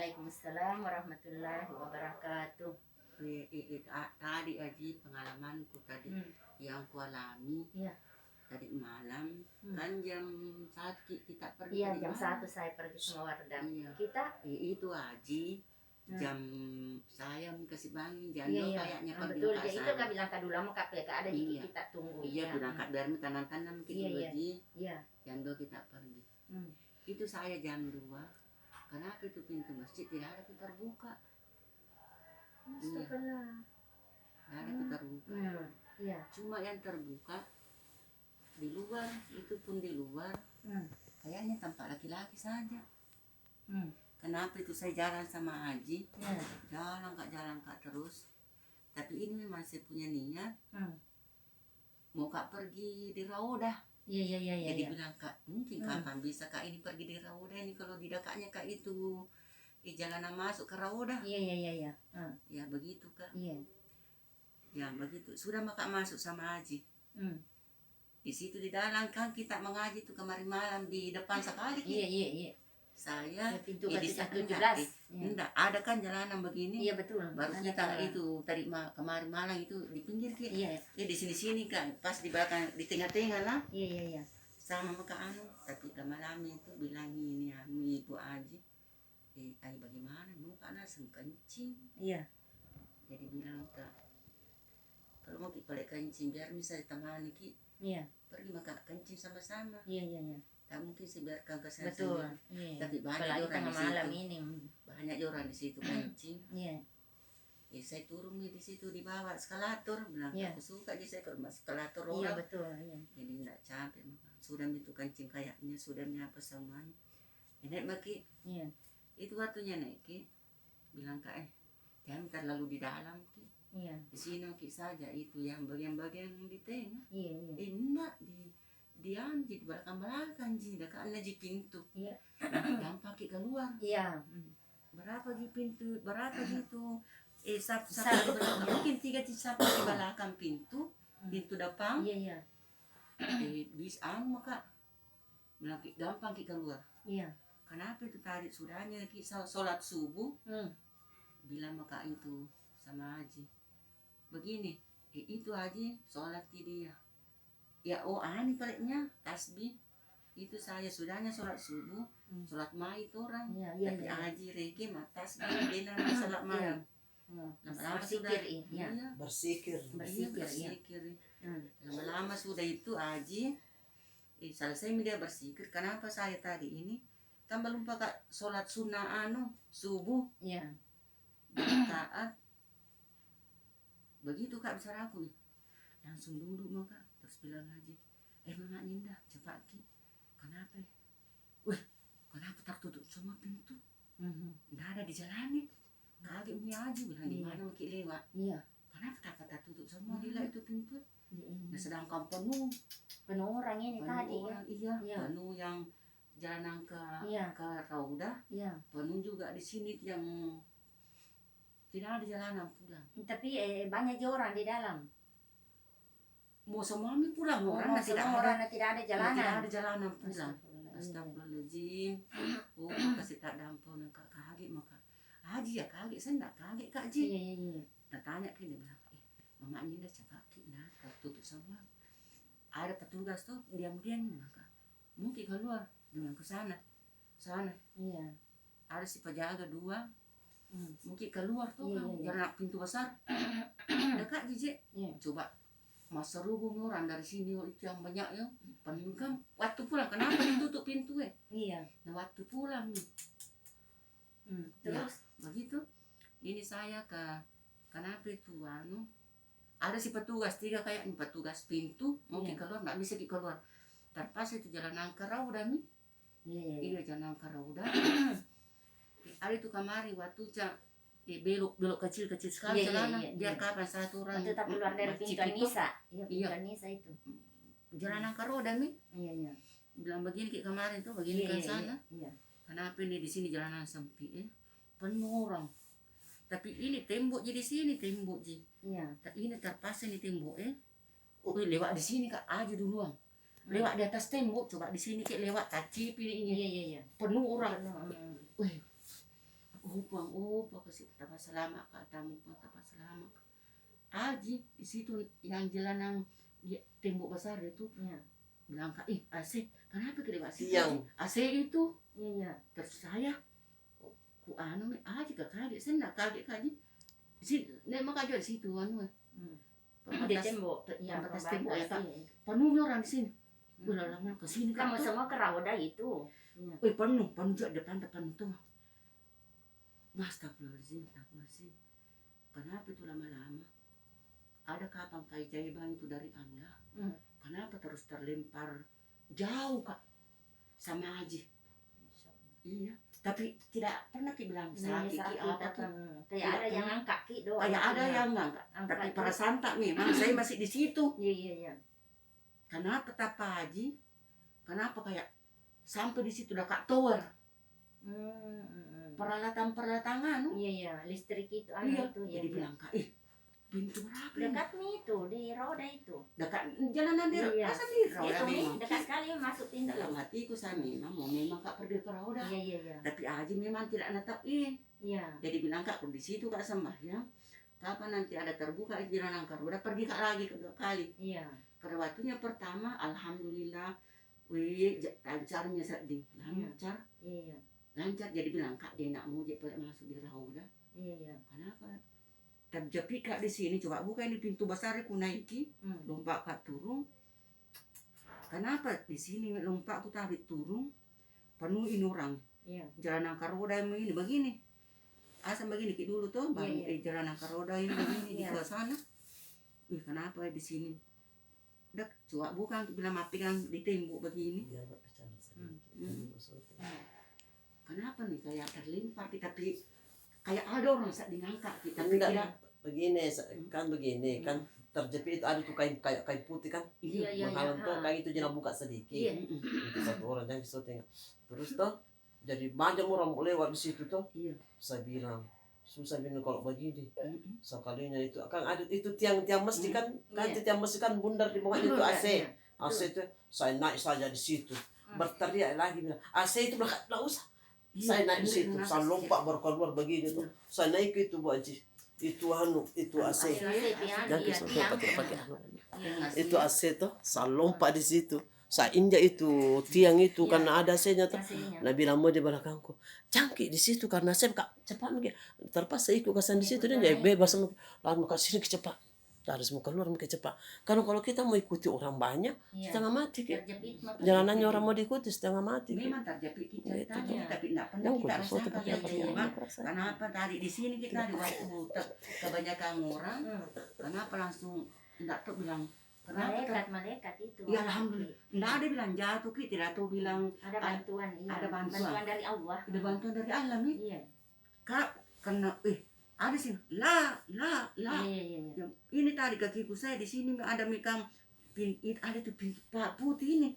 Waalaikumsalam warahmatullahi wabarakatuh. Tadi Aji pengalamanku tadi yang kualami Iya. tadi malam kan jam 1 kita pergi. Iya, tadi jam malam. 1 saya pergi sama Wardah. Iya. Kita Itu Aji jam saya kasih bangun jando kayaknya pergi betul, ke dia itu sana. kan bilang kadu lama KPK ada jadi kita tunggu. Iya, berangkat dari tanam-tanam kita Aji. Iya. Jando kita pergi. Itu saya jam 2. Kenapa itu pintu masjid tidak ada yang terbuka? Astagfirullah. Tidak ada yang terbuka. Iya. Cuma yang terbuka di luar, itu pun di luar. Kayaknya tampak laki-laki saja. Kenapa itu saya jalan sama Aji? Jalan kak terus. Tapi ini memang saya punya niat. Mau kak pergi di Raudah. Iya. Jadi bilang kak, mungkin kapan bisa kak ini pergi di Raudah ini kalau di dekatnya kak itu di jalanan masuk ke Raudah. Iya. Ya begitu kak. Iya. Ya begitu. Sudah kak masuk sama Aji. Di situ di dalam kan kita mengaji tuh kemarin malam di depan sekali. Iya. Saya pintu di ke 17. Enggak, ada kan jalanan begini. Iya betul. Baru kita itu tadi kemarin malam itu di pinggir Ki. Iya. Ya di sini kan, pas di belakang di tengah-tengah lah. Iya. Sama maka tapi malam itu bilang ini Ibu Aji. Ay bagaimana muka langsung kencing. Iya. Jadi bilang kak, kalau mau kita kencing biar bisa ditemani Ki. Iya. Pergi maka kencing sama-sama. Iya. Tak mungkin sebiarkan ke saya Betul. sendiri. Tapi banyak apalagi orang tengah di malam situ. ini. Banyak orang di situ kencing. Iya. Saya turun di situ di bawah eskalator, bilang aku suka jadi saya kalau eskalator orang. Iya betul. Iya. Jadi tidak capek. Sudah itu kencing kayaknya sudah apa semuanya. Naik maki. Iya. Itu waktunya naik Ki. Bilang kak jangan terlalu di dalam Ki. Iya. Di sini Ki saja itu yang bagian-bagian di tengah. Iya. Enggak di belakang dekatnya di pintu. Iya. Yang pakai keluar. Iya. Berapa di pintu? Berapa gitu? Satu mungkin 3 sapu di belakang pintu depan. Iya. Bisa maka gampang kita keluar. Iya. Kenapa itu tadi sudahnya kita sholat subuh. Bilang maka itu sama Haji. Begini, itu Haji sholat dia. Ya ini paliknya tasbih. Itu saya sudahnya sholat subuh, sholat maid orang. Tapi Haji Reki tasbih benar sholat maid. Lama-lama sudah bersikir. Lama-lama sudah itu Haji selesai dia bersikir. Kenapa saya tadi ini tambah lupa kak sholat sunnah subuh. Iya. Taat. Begitu kak bicara aku langsung duduk maka terus bilang Haji, Mama Ninda cepat Ki. Kenapa? Kenapa tertutup semua pintu? Nggak ada di jalan. Kaget punya Haji bilang di mana Ki lewat. Iya. Kenapa tertutup semua Dila itu pintu? Nah, sedangkan penuh orang ini tadi orang, iya. Penuh yang jalan ke Raudah. Iya. Penuh juga di sini yang tidak ada jalanan pulang. Tapi banyak orang di dalam. Mau semua pulang orang tidak ada jalanan. Tidak ada jalanan pulang. Astagfirullahaladzim. Kasih tak dampun kak kaget maka. Haji ya kaget, saya enggak kaget Kak Ji. Iya. Tanya ke dia bilang, Mama ini udah cepat nah tertutup semua. Ada petugas tuh diam-diam maka mungkin keluar dengan ke sana. Iya. Ada si penjaga 2. Mungkin keluar tuh jalan pintu besar. Dekat Ji. Coba masa rubung orang dari sini itu yang banyak ya. Penuh kan waktu pulang kenapa ditutup pintu Iya. Nah waktu pulang nih. Terus begitu ini saya kenapa itu ada si petugas 3 kayak petugas pintu mungkin keluar nggak bisa keluar terpaksa itu jalan ke Raudah nih. Iya jalan ke Raudah. Ada itu kamari waktu belok kecil sekali jalan biar kapan satu orang tetap keluar dari pintu Nisa. Pintu Nisa itu jalan ke Raudah nih. Iya. Bilang begini kayak kemarin tuh begini ke sana. Kenapa ini di sini jalanan sempit penuh orang. Tapi ini tembok jadi sini tembok Ji. Iya. Ini terpasang ini tembok lewat di sini Kak aja duluan. Lewat di atas tembok coba di sini kayak lewat tacip ini. Iya. Penuh orang. kasih tapa selama katamu pun tapa selama aji di situ yang jalan yang tembok besar itu bilang kak AC kenapa kita masih Tiang. AC itu Iya. terus saya ku anu aji ke kaget saya nggak kaget kaji si memang kaget di situ anu Di tembok. Iya, pembatas tembok ya kak iya. penuh orang di sini udah lama ke sini Kamu kak semua ke Rauda itu. Iya. penuh juga depan tuh astagfirullahaladzim kenapa itu lama-lama ada kapan keajaiban itu dari Allah kenapa terus terlempar jauh kak sama Haji iya tapi tidak pernah ki bilang sakit ki apa ki Kayak ada yang angkat ki doang. kayak ada yang enggak tapi perasaan tak memang saya masih di situ Iya. kenapa tapa Haji kenapa kayak sampai di situ udah kak tower peralatan Iya, listrik itu iya itu. jadi bilang kak pintu berapa ini? Dekat nih itu di Rauda itu. Dekat jalanan di Iya. masa di Itu Rauda nih memang dekat sekali masuk pintu. dalam hatiku saya memang kak pergi ke Rauda Iya. tapi Haji memang tidak natap Iya. jadi bilang kak di situ kak sembahyang kapan nanti ada terbuka jalan ke Rauda pergi kak lagi kedua kali Iya. pada waktunya pertama alhamdulillah wih lancarnya sedih lancar Iya. jadi bilang kak dia nak mau jadi masuk di Rauda Iya. kenapa terjepit kak di sini coba buka ini pintu besar aku naiki lompat kak turun kenapa di sini lompat aku tarik turun penuhin orang Iya. jalan angkar roda yang begini asam begini ki dulu tuh baru jalan angkar roda ini begini di ke sana kenapa di sini udah coba buka bilang mati kan di tembok begini kenapa nih kayak terlimpar tapi kayak ada orang saat diangkat kita Enggak, begini kan terjepit itu ada tuh kain putih kan Iya. menghalang tuh kain itu jangan buka sedikit Iya. itu satu orang yang bisa tengok terus tuh jadi banyak orang lewat di situ tuh saya bilang susah bilang kalau begini sekalinya itu kan ada itu tiang masjid kan itu tiang masjid kan bundar di bawah itu AC itu saya naik saja di situ berteriak lagi bilang AC itu belakang usah saya naik di situ saya lompat baru keluar begini tuh saya naik itu Bu Haji itu AC pakai itu AC tuh saya lompat di situ saya injak itu tiang itu karena ada AC-nya tuh nah bilang mau di belakangku cangkik di situ karena saya cepat mungkin terpaksa ikut kesan di situ dia jadi bebas lalu ke sini cepat harus mau keluar mungkin cepat karena kalau kita mau ikuti orang banyak setengah mati jalanannya orang mau diikuti setengah mati memang terjepit ceritanya tapi tidak pernah kita rasakan kenapa tadi di sini kita di waktu kebanyakan orang kenapa langsung tidak tuh bilang malaikat itu ya alhamdulillah tidak ada bilang jatuh tidak tuh bilang ada bantuan ada bantuan dari Allah ada bantuan dari Allah nih iya kak karena ada sih lah iya. Ini tadi kakiku saya di sini ada mikam ada tuh pintu putih ini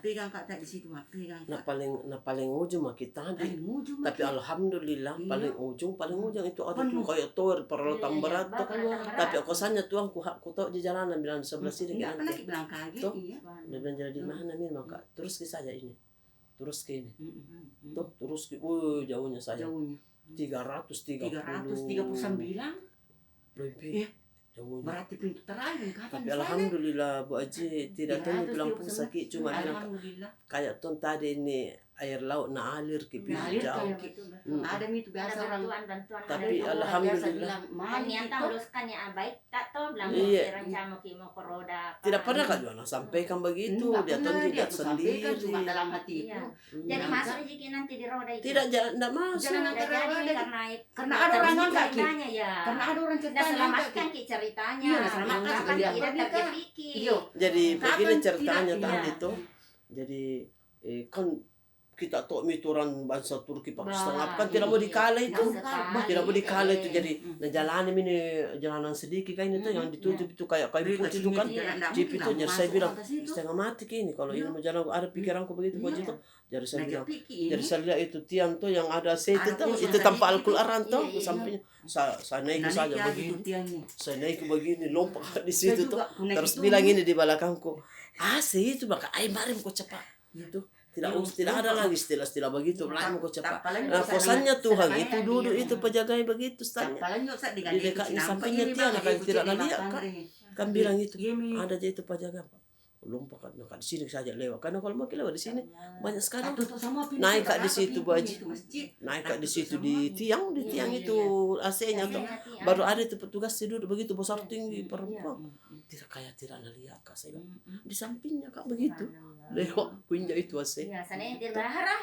pegang kak di situ pegang nah paling ujung mah kita tapi alhamdulillah paling ujung itu ada tuh kayak tower peralatan berat tuh tapi kosannya tuh aku tahu di jalanan bilang sebelah sini kan nanti bilang kaget dia bilang jadi di mana nih maka terus ke saja ini terus ke ini tuh terus ke jauhnya saja 339 lebih jauhnya. Berarti pintu terakhir kapan tapi alhamdulillah Bu Haji tidak tahu bilang pun sakit cuma bilang kayak ton tadi ini air laut alir ke pintu jauh ada itu biasa orang bantuan tapi alhamdulillah ternyata uluskan ya baik tak tahu bilang rencana mau ke Rauda tidak pernah kan Joana sampaikan begitu dia ton tidak sendiri cuma dalam hati itu jadi masuk rezeki nanti di Rauda itu tidak masuk karena ada orang angkat karena ada orang cerita selamatkan ceritanya selamatkan tidak terjepit jadi begini ceritanya tadi tuh jadi kan kita tahu mituran bangsa Turki Pakistan kan tidak mau dikalah itu tidak mau dikalah itu jadi jalanan ini jalanan sedikit kan itu yang ditutup itu kayak kayu putih itu kan jeep itu jadi saya bilang setengah mati kini kalau ini mau jalan ada pikiranku begitu begitu jadi saya bilang jadi saya lihat itu tiang tuh yang ada itu tanpa Al-Quran tuh sampingnya saya naik saja begini saya naik begini lompat di situ tuh terus bilang ini di belakangku AC itu maka air mari kok cepat gitu tidak ada lagi istilah begitu lain kau cepat. Tapalan Nah, nyok kosannya sa- Tuhan sa- itu sa- duduk iya. itu penjagai begitu stanya. Tapalan nyok sa dengan Di dia dekatnya kucing sampingnya nampak, tiang, ini kan bang, tidak dia lihat, makan, Kak. Re. Kan bilang itu Iya, Mi. ada aja itu penjaga Pak. Lumpur kan di sini saja lewat. Karena kalau mau lewat di sini banyak sekali. Tutup semua pintu, Naik Kak di kenapa situ pintu Bu Haji. itu masjid? Naik Kak di Tutup situ semua. di tiang Iya, iya, itu AC-nya tuh. Iya. Baru ada itu petugas duduk begitu besar Iya. tinggi perempuan. Mm, Tidak kayak tidak lihat Kak saya. mm, mm. Di sampingnya Kak begitu. Lewat punya itu AC. Iya, sana dia bilang haram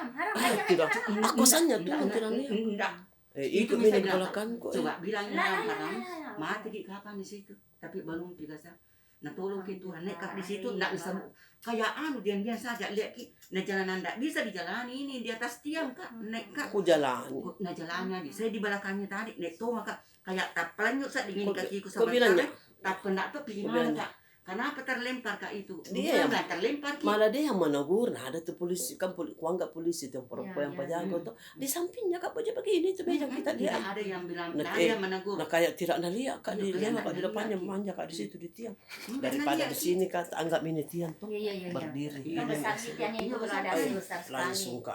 Tidak. aja. Kosannya tuh Enggak, tidak lihat. enggak. Ikut bisa minum bilang, belakang kok. Coba bilang Lah, haram, lah. mati di kapan di situ. Tapi belum tiga saat. Nah tolong ke Tuhan, nek Kak di situ enggak bisa kayak dia saja lihat ki, nah jalanan enggak bisa dijalani ini di atas tiang Kak, nek Kak. Aku jalan. Nah jalannya di, saya di belakangnya tadi, nek tuh maka kayak tapelan yuk saat dingin kakiku Kau bilangnya? tak pendak tuh gimana Kak? Kenapa terlempar Kak itu? Dia Bukan terlempar ki. Malah dia yang menegur. Nah ada tuh polisi kan kuanggap polisi itu yang perempuan yang penjaga tuh di sampingnya Kak aja begini tuh meja kita Tidak dia. ada yang bilang, Nah, tidak ada yang menegur. Nah kayak tidak lihat Kak di Iya, lewat Kak di kayak depannya nggak manja Kak di situ di tiang. Enggak, Daripada lihat di ki. sini Kak anggap ini tiang tuh Iya. berdiri. Iya, Yang besar di tiangnya itu gradasi besar sekali. Langsung ke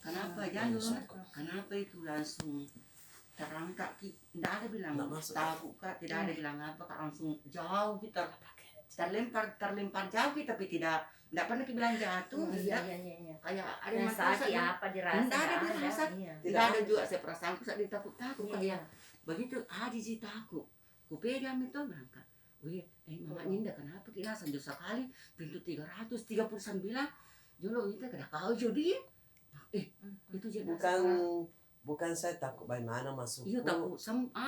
Kenapa jalur? Kenapa itu langsung terangkat ki? Tidak ada bilang Nggak masuk. tahu Kak, tidak ada bilang apa Kak, langsung jauh kita terlempar jauh ki, tapi tidak pernah ki bilang jatuh. Tidak. Iya. Kayak ada Dan yang saat merasa, apa dirasa? Nggak ada dirasa. Iya. tidak ada juga saya perasaanku saat ditakut-takut Iya, kayak iya. begitu Haji sih takut. Ku pegang itu berangkat. Wih, Mama Ninda kenapa kita sanjung sekali pintu 339 jolo itu kada kau jadi. Itu jadi bukan saya takut bagaimana masuk. Iya takut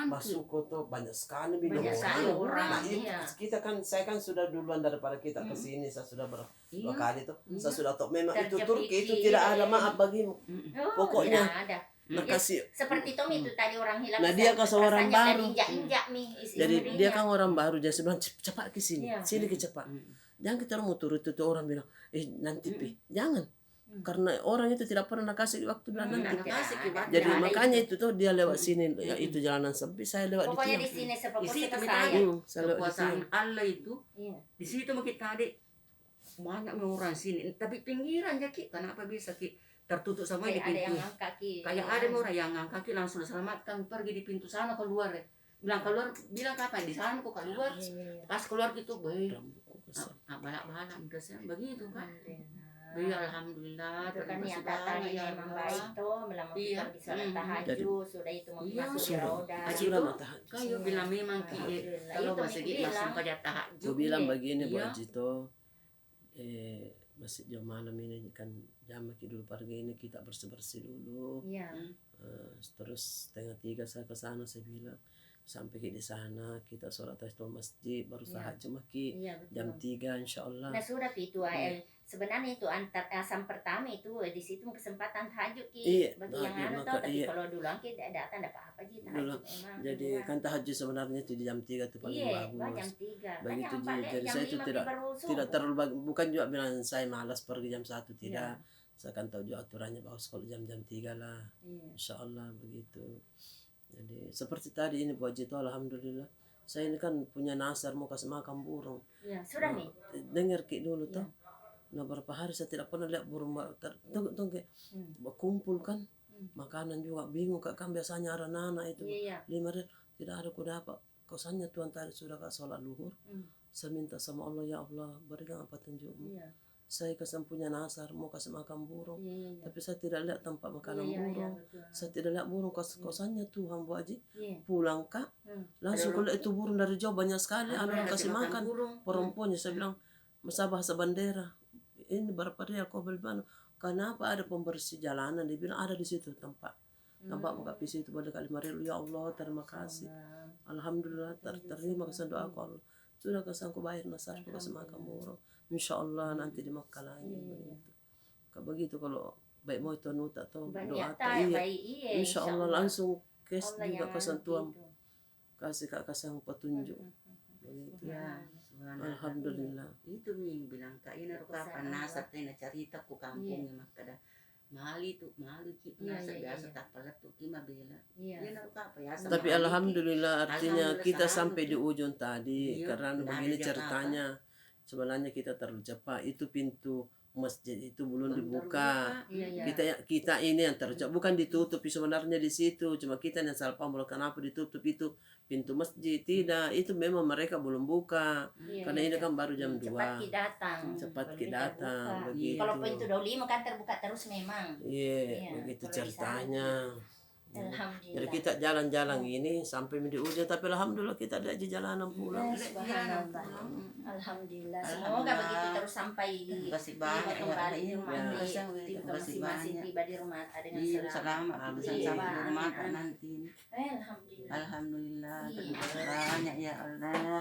Masuk tuh banyak sekali Banyak minum sekali orang, Nah, iya. kita kan saya kan sudah duluan daripada kita ke sini. Saya sudah dua Iya. kali tuh. Iya. Saya sudah tahu memang itu Terjepit, Turki itu iya. tidak ada maaf bagimu. Oh, Pokoknya. tidak ada. Nah Ya, kasih. seperti Tom itu tadi orang hilang. Nah, dia kasih orang rasanya baru. tadi injak-injak nih. Jadi dia kan orang baru dia bilang cepat ke sini. Iya. Sini ke cepat. Jangan kita mau turut itu orang bilang nanti pi. Jangan. Karena orang itu tidak pernah kasih waktu bilang nanti. Nggak kasih kibat. Jadi Ada makanya itu tuh dia lewat sini ya itu jalanan sempit saya lewat Pokoknya di di tiang. sini seperti Di situ kita kita saya. Saya lewat di Kekuasaan tiang. Allah itu Iya. di situ mungkin tadi banyak orang sini, tapi pinggiran ya ki, kenapa bisa ki tertutup sama di Kayak ada yang pintu? angkat ki. Kayak ada orang yang ngangkat ki langsung diselamatkan pergi di pintu sana keluar ya. Bilang keluar, bilang kapan di sana kok keluar? Iya. Pas keluar gitu, baik. Rambutku besar. Balak-balak udah begitu kan. Alhamdulillah. Alhamdulillah. Itu kan terima niat kasih tadi banyak, ya memang Allah. baik tuh melama Iya. kita bisa tahajud sudah itu mau Iya, masuk sudah. roda. Haji Sudah itu, mata hati. Kayu bilang memang ki Alhamdulillah. kalau Itu masih Mik gitu langsung bilang. pada tahajud. Gue bilang Iya. begini Bu Iya. Haji toh, masjid jam malam ini kan jam dulu pagi ini kita bersih dulu. Iya. Terus setengah 3 saya ke sana saya bilang sampai di sana kita sholat tahiyatul masjid baru Iya. tahajud maki Iya jam betul. 3 insyaallah. Nah sudah itu sebenarnya itu antar asam pertama itu di situ kesempatan tahajud ki Iya, bagi nah, yang iya, anu maka tau tapi iya. kalau dulu kita datang ada apa-apa sih tahajud Dulu. emang. Jadi Iya. kan tahajud sebenarnya itu di jam 3 itu paling Iya, jam bagus. 3. Begitu Kan yang jadi jam saya itu 5 tidak baru subuh. Tidak terlalu bukan juga bilang saya malas pergi jam 1 tidak. Iya. Saya kan tahu juga aturannya bagus kalau jam-jam 3 lah. Iya. Insyaallah begitu. Jadi seperti tadi ini Bu Haji itu alhamdulillah. Saya ini kan punya nasar mau kasih makan burung. Iya, sudah nih. Dengar ki dulu Iya. tuh. Nah berapa hari saya tidak pernah lihat burung tunggu berkumpul kan. Makanan juga bingung kan biasanya ada nana itu. Iya, 5 hari tidak ada ku dapat. Kosannya Tuhan tadi sudah kak sholat luhur. Saya minta sama Allah ya Allah berikan apa tunjukmu. iya. Saya kesan punya nasar mau kasih makan burung. Iya. Tapi saya tidak lihat tempat makanan Iya, burung. betul. Saya tidak lihat burung kosannya Tuhan Bu Haji. Iya. Pulang kak langsung kulihat itu burung dari jauh banyak sekali anu yang kasih makan burung. perempuannya. Saya bilang masa bahasa bandera ini berapa dia kau beli mana kenapa ada pembersih jalanan dia bilang ada di situ tempat buka PC itu pada kali Marilu ya Allah terima kasih alhamdulillah terima kesan doaku Allah sudah kesanku bayar nasarku kasih makan burung insyaallah nanti di Makkah lagi begitu begitu kalau baik mau itu nuta atau doa Banyak iya baik iya. insyaallah langsung kes Allah juga yang kesan Tuhan gitu. kasih kak kasang petunjuk begitu Ya, subhanallah. alhamdulillah Itu yang bilang kak ini kapan nasar teh cerita ku kampung mah kada mali tu ki Iya, nasar iya, biasa iya. tak pelat tu ki mah bela. Iya. Dia naruh apa ya? sama tapi mali ki. alhamdulillah artinya Alhamdulillah kita selalu sampai di tuh. ujung tadi Iya, karena tidak ada begini Jakarta. ceritanya sebenarnya kita terlalu cepat itu pintu masjid itu belum dibuka. Iya. Kita ini yang tercap, bukan ditutup sebenarnya di situ, cuma kita yang salah paham kenapa ditutup itu pintu masjid. Tidak, itu memang mereka belum buka. Iya, Karena ini kan baru jam 2. Cepat datang. Cepat Belum kita datang, terbuka. begitu. Kalau pintu 25 kan terbuka terus memang. Iya, begitu kalau ceritanya. Alhamdulillah. Jadi kita jalan-jalan ini sampai di ujung, tapi alhamdulillah kita ada di jalanan pulang. Subhanallah. Alhamdulillah. Semoga begitu terus sampai Masih banyak kembali di ya. rumah Ya. masing-masing tiba di rumah dengan Iya, selamat. selamat kita Iya, sampai di rumah amin. nanti. Alhamdulillah. Alhamdulillah, Iya. terima kasih banyak ya Allah.